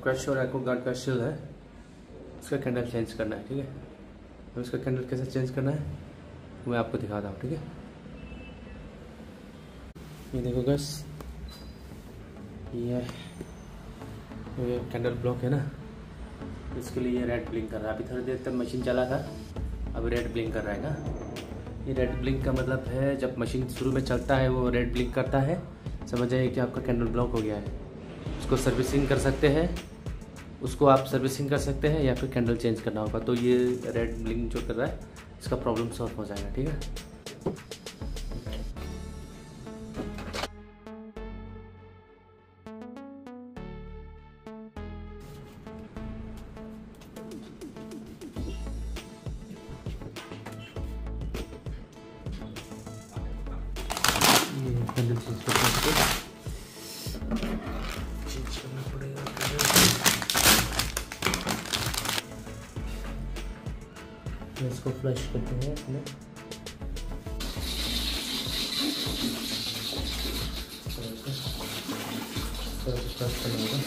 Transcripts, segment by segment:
Aquasure Aquaguard का शील है, इसका कैंडल चेंज करना है। ठीक है, अब इसका कैंडल कैसे चेंज करना है मैं आपको दिखाता हूँ। ठीक है, ये देखो गाइस, ये कैंडल ब्लॉक है ना, इसके लिए ये रेड ब्लिंक कर रहा है। अभी थोड़ी देर तक मशीन चला था, अब रेड ब्लिंक कर रहा है ना। ये रेड ब्लिंक का मतलब है जब मशीन शुरू में चलता है वो रेड ब्लिंक करता है, समझ जाइए कि आपका कैंडल ब्लॉक हो गया है। उसको सर्विसिंग कर सकते हैं, उसको आप सर्विसिंग कर सकते हैं या फिर कैंडल चेंज करना होगा। तो ये रेड ब्लिंक जो कर रहा है इसका प्रॉब्लम सॉल्व हो जाएगा। ठीक है, कैंडल चेंज करना पड़ेगा। इसको फ्लश करते हैं अपने, फ्लश करना होगा।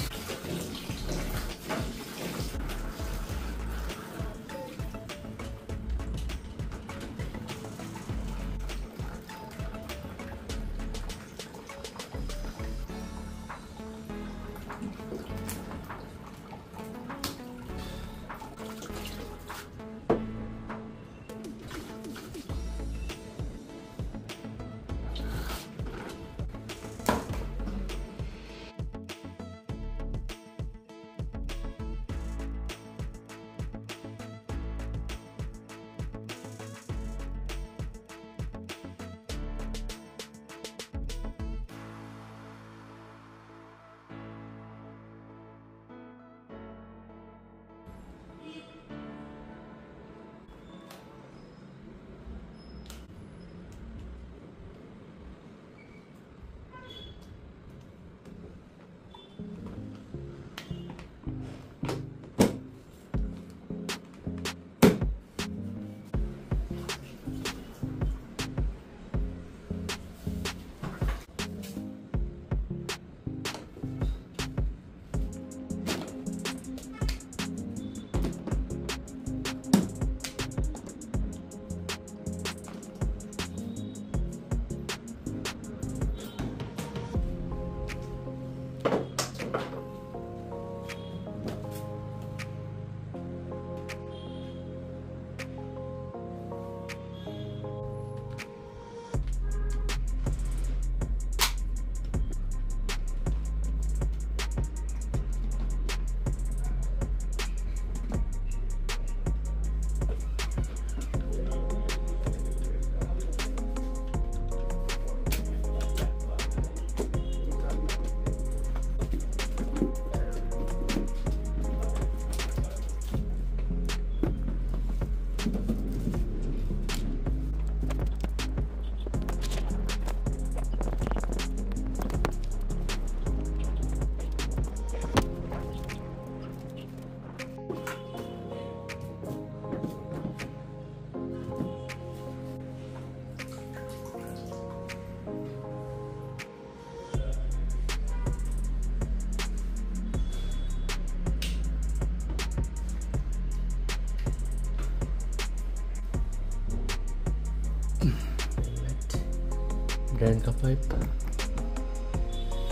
ड्रेन का पाइप,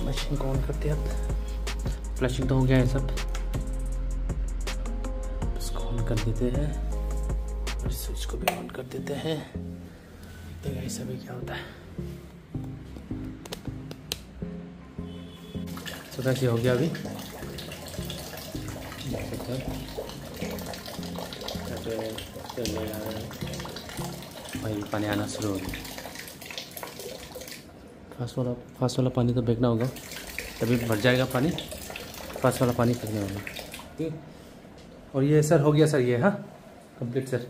मशीन को ऑन करते हैं। अब फ्लशिंग तो हो गया है सब, इसको ऑन कर देते हैं और स्विच को भी ऑन कर देते हैं। देखते हैं ऐसा भी क्या होता है। तो कैसे हो गया अभी भाई, पानी आना शुरू हो गया। फास्ट वाला पानी तो फेंकना होगा, तभी भर जाएगा पानी। फास्ट वाला पानी फेंकना होगा। ठीक, और ये सर हो गया सर, ये हाँ कंप्लीट सर।